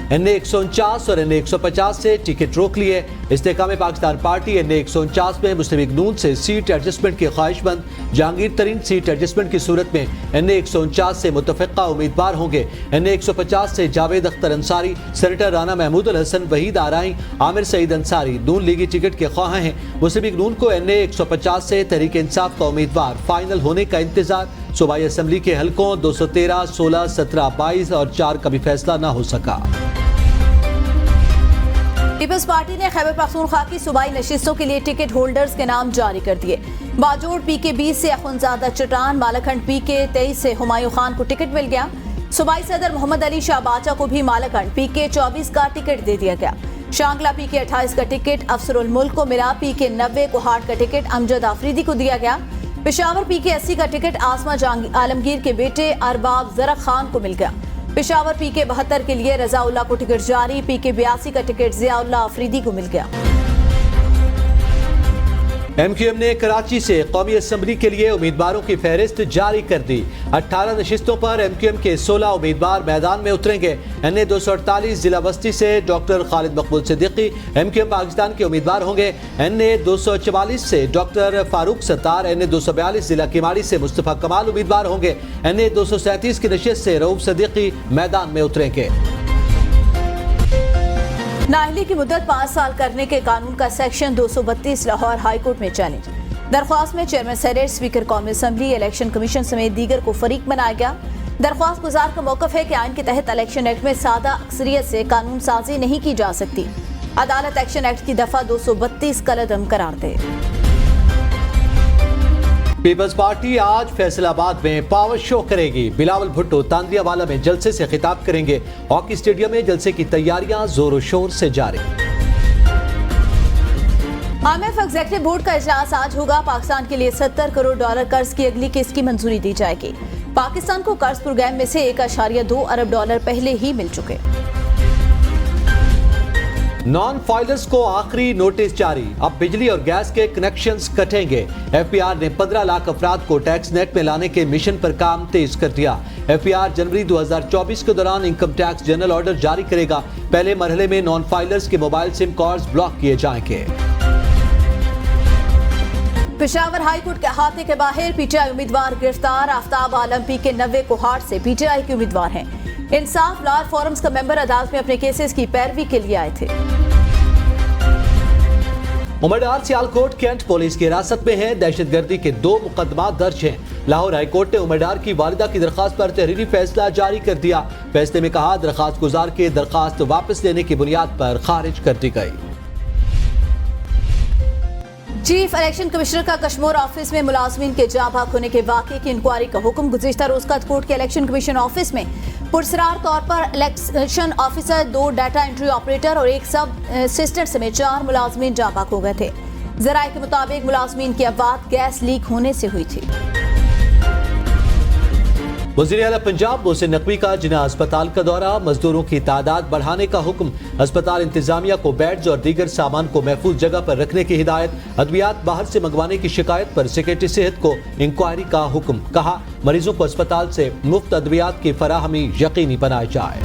NA 149 और NA 150 से ticket रोक लिए। इस्तेकाम पाकिस्तान पार्टी NA 149 में मुस्लिम लीग नून से सीट एडजस्टमेंट की ख्वाहिशमंद जहांगीर तरीन सीट एडजस्टमेंट की सूरत में NA 149 से मुतफ़िक़ा उम्मीदवार होंगे। NA 150 से जावेद अख्तर अंसारी, सेनेटर राना महमूद अल हसन, वहीद आराई, आमिर सईद अंसारी नून लीगी टिकट के ख्वाह हैं। मुस्लिम लीग नून को NA 150 से तहरीक इंसाफ का उम्मीदवार फाइनल होने का इंतजार। सूबाई असम्बली के हलकों 213, 16, 17, 22 और 4 का भी फैसला न हो सका। पीपल्स पार्टी ने खैबर पख्तूनख्वा की सूबाई नशिस्तों के लिए टिकट होल्डर्स के नाम जारी कर दिए। बाजोड़ PK 20 से अखुनजादा चट्टान, मालाखंड PK 23 से हुमायूं खान को टिकट मिल गया। सूबाई सदर मोहम्मद अली शाह बाचा को भी मालाखंड PK 24 का टिकट दे दिया गया। शांगला PK 28 का टिकट अफसरुल मुल्क को मिला। PK 90 कोहाट का टिकट अमजद आफरीदी को दिया गया। पेशावर PK 80 का टिकट आसमा आलमगीर के बेटे अरबाब जरक खान को मिल गया। पेशावर PK 72 के लिए रजाउल्लाह को टिकट जारी। PK 82 का टिकट जियाउल्लाह अफरीदी को मिल गया। MQM ने कराची से कौमी असम्बली के लिए उम्मीदवारों की फहरिस्त जारी कर दी। 18 नशिस्तों पर MQM के 16 उम्मीदवार मैदान में उतरेंगे। NA 248 जिला बस्ती से डॉक्टर खालिद मकबूल सिद्दीकी MQM पाकिस्तान के उम्मीदवार होंगे। NA 244 से डॉक्टर फारूक सत्तार, NA 242 जिला किमाड़ी से मुस्तफ़ा कमाल उम्मीदवार होंगे। NA 237 की नशिस्त से रऊफ सिद्दीकी मैदान में उतरेंगे। नाअहली की मुद्दत 5 साल करने के कानून का सेक्शन 232 लाहौर हाई कोर्ट में चैलेंज। दरख्वास्त में चेयरमैन सेनेट, स्पीकर कौमी असम्बली, इलेक्शन कमीशन समेत दीगर को फरीक बनाया गया। दरख्वास्त गुजार का मौक़िफ़ है कि आइन के तहत इलेक्शन एक्ट में सादा अक्सरियत से कानून साजी नहीं की जा सकती। अदालत एक्शन एक्ट की दफ़ा 232 कलअदम करार दे। पीपल्स पार्टी आज फैसलाबाद में पावर शो करेगी। बिलावल भुट्टो तांदियावाला में जलसे से खिताब करेंगे। हॉकी स्टेडियम में जलसे की तैयारियां जोरों शोर से जारी। IMF एग्जीक्यूटिव बोर्ड का इजलास आज होगा। पाकिस्तान के लिए $70 करोड़ कर्ज की अगली किस्त की मंजूरी दी जाएगी। पाकिस्तान को कर्ज प्रोग्राम में से $1.2 अरब पहले ही मिल चुके। नॉन फाइलर्स को आखिरी नोटिस जारी। अब बिजली और गैस के कनेक्शंस कटेंगे। FPR ने 15 लाख अफराद को टैक्स नेट में लाने के मिशन पर काम तेज कर दिया। FPR जनवरी 2024 के दौरान इनकम टैक्स जनरल ऑर्डर जारी करेगा। पहले मरहले में नॉन फाइलर्स के मोबाइल सिम कार्ड्स ब्लॉक किए जाएंगे। पेशावर हाई कोर्ट के अहाते के बाहर PTI उम्मीदवार गिरफ्तार। आफ्ताब आलम PK 90 कोहाट से PTI के उम्मीदवार हैं। इंसाफ लॉ फोरम्स का मेंबर अदालत में अपने केसेस की पैरवी के लिए आए थे। उमरडार सियालकोट कैंट पुलिस की हिरासत में है। दहशतगर्दी के 2 मुकदमा दर्ज हैं। लाहौर हाईकोर्ट ने उमरडार की वालिदा की दरखास्त पर तहरीरी फैसला जारी कर दिया। फैसले में कहा, दरखास्त गुजार के दरखास्त वापस लेने की बुनियाद पर खारिज कर दी गई। चीफ इलेक्शन कमिश्नर का कश्मीर ऑफिस में मुलाजमीन के जाँ भाग होने के वाक़े की इंक्वायरी का हुक्म। गुज़िश्ता रोज कोर्ट के इलेक्शन कमीशन ऑफिस में पुरसरार तौर पर election officer, 2 data entry operator और 1 सब असिस्टेंट समेत 4 मुलाजमीन जाँ भाग हो गए थे। ज़राए के मुताबिक मुलाजमीन की अफवाह गैस लीक होने से हुई थी। वज़ीर आला पंजाब मोहसिन नकवी का जिना अस्पताल का दौरा। मजदूरों की तादाद बढ़ाने का हुक्म। अस्पताल इंतजामिया को बेड्स और दीगर सामान को महफूज जगह पर रखने की हिदायत। अद्वियात बाहर से मंगवाने की शिकायत पर सेक्रेटरी सेहत को इंक्वायरी का हुक्म। कहा, मरीजों को अस्पताल से मुफ्त अद्वियात की फराहमी यकीनी बनाई जाए।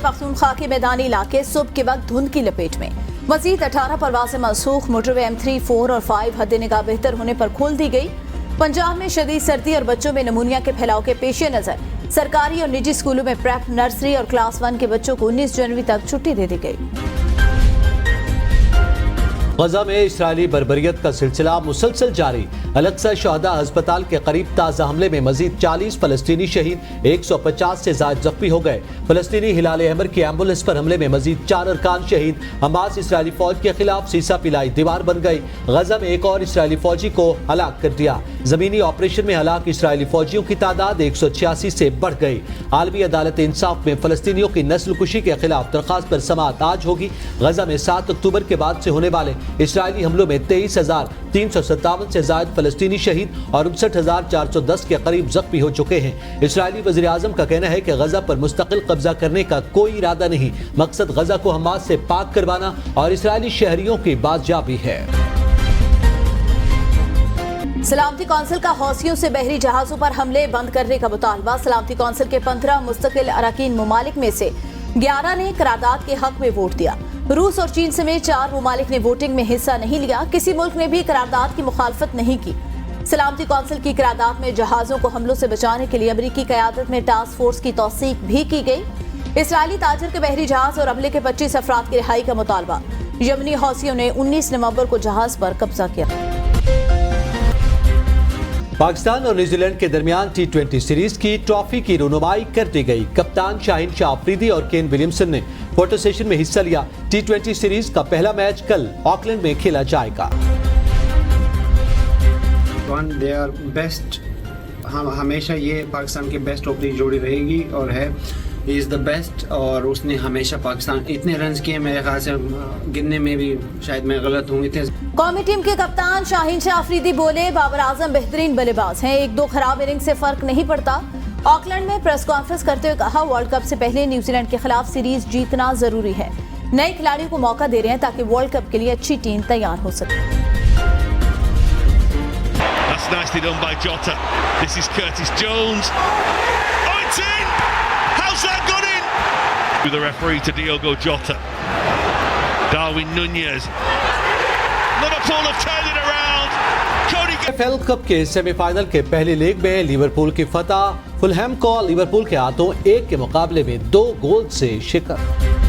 पख्तूनख्वा के मैदानी इलाके सुबह के वक्त धुंध की लपेट में। मजीद 18 परवाज़ें मनसूख। मोटरवे M3, 4 और 5 हद निगाह बेहतर होने पर खोल दी गई। पंजाब में शदीद सर्दी और बच्चों में नमूनिया के फैलाव के पेश नजर सरकारी और निजी स्कूलों में प्रेप, नर्सरी और क्लास 1 के बच्चों को 19 जनवरी तक छुट्टी दे दी गई। गजा में इस्राएली बर्बरियत का सिलसिला मुसलसल जारी। अल-अक्सा शहदा अस्पताल के करीब ताज़ा हमले में मजीद 40 फलस्तीनी शहीद, 150 से ज्यादा जख्मी हो गए। फलस्तीनी हिलाल अहमर की एम्बुलेंस पर हमले में मजीद 4 अरकान शहीद। हमास इसराइली फौज के खिलाफ सीसा पिलाई दीवार बन गई। गजा में एक और इसराइली फौजी को हलाक कर दिया। जमीनी ऑपरेशन में हलाक इसराइली फौजियों की तादाद 186 से बढ़ गई। आलमी अदालत इंसाफ में फलस्तीनियों की नस्ल कुशी के खिलाफ दरखास्त पर समाअत आज होगी। गजा में 7 अक्टूबर के बाद से होने वाले इसराइली हमलों में 23,357 से ज्यादा फलस्तीनी शहीद और 59,410 के करीब जख्मी हो चुके हैं। इसराइली वज़ीर आज़म का कहना है कि गजा पर मुस्तकिल कब्जा करने का कोई इरादा नहीं, मकसद गजा को हमास से पाक करवाना और इसराइली शहरियों की बाजियाबी है। सलामती कौंसिल का हौसियों से बहरी जहाजों पर हमले बंद करने का मुतालबा। सलामती कौंसिल के 15 मुस्तकिल अरकान ममालिक में से 11 ने करारदाद के हक में वोट दिया। रूस और चीन समेत 4 ममालिक ने वोटिंग में हिस्सा नहीं लिया। किसी मुल्क ने भी करारदाद की मुखालफत नहीं की। सलामती कौंसिल की करारदाद में जहाजों को हमलों से बचाने के लिए अमरीकी क़यादत में टास्क फोर्स की तौसीक भी की गई। इसराइली ताजर के बहरी जहाज और अमले के 25 अफराद की रिहाई का मुतालबा। यमनी हौसियों ने 19 नवंबर को जहाज पर कब्जा किया। पाकिस्तान और न्यूजीलैंड के दरमियान T20 सीरीज की ट्रॉफी की रुनुमाई कर दी गई। कप्तान शाहीन शाह अफरीदी और केन विलियमसन ने फोटो सेशन में हिस्सा लिया। T20 सीरीज का पहला मैच कल ऑकलैंड में खेला जाएगा। दे आर बेस्ट, हम हमेशा ये पाकिस्तान की बेस्ट ओपनिंग जोड़ी रहेगी और है, ही इज़ द बेस्ट। और उसने हमेशा पाकिस्तान इतने रन किए, मेरे ख्याल से गिनने में भी शायद मैं गलत हूँ। इतने कौमी टीम के कप्तान शाहीन शाह अफरीदी बोले, बाबर आजम बेहतरीन बल्लेबाज हैं, 1-2 खराब इनिंग से फर्क नहीं पड़ता। ऑकलैंड में प्रेस कॉन्फ्रेंस करते हुए कहा, वर्ल्ड कप से पहले न्यूजीलैंड के खिलाफ सीरीज जीतना जरूरी है। नए खिलाड़ियों को मौका दे रहे हैं ताकि वर्ल्ड कप के लिए अच्छी टीम तैयार हो सके। That's nicely done by Jota. This is Curtis Jones. Oh, it's in! How's that got in? To the referee, to Diogo Jota. Darwin Nunez. Liverpool have turned it around. Cody. FL cup के semifinal के पहले leg में Liverpool की फतह। Fulham को Liverpool के हाथों 1 के मुकाबले में 2 गोल से शिकस्त।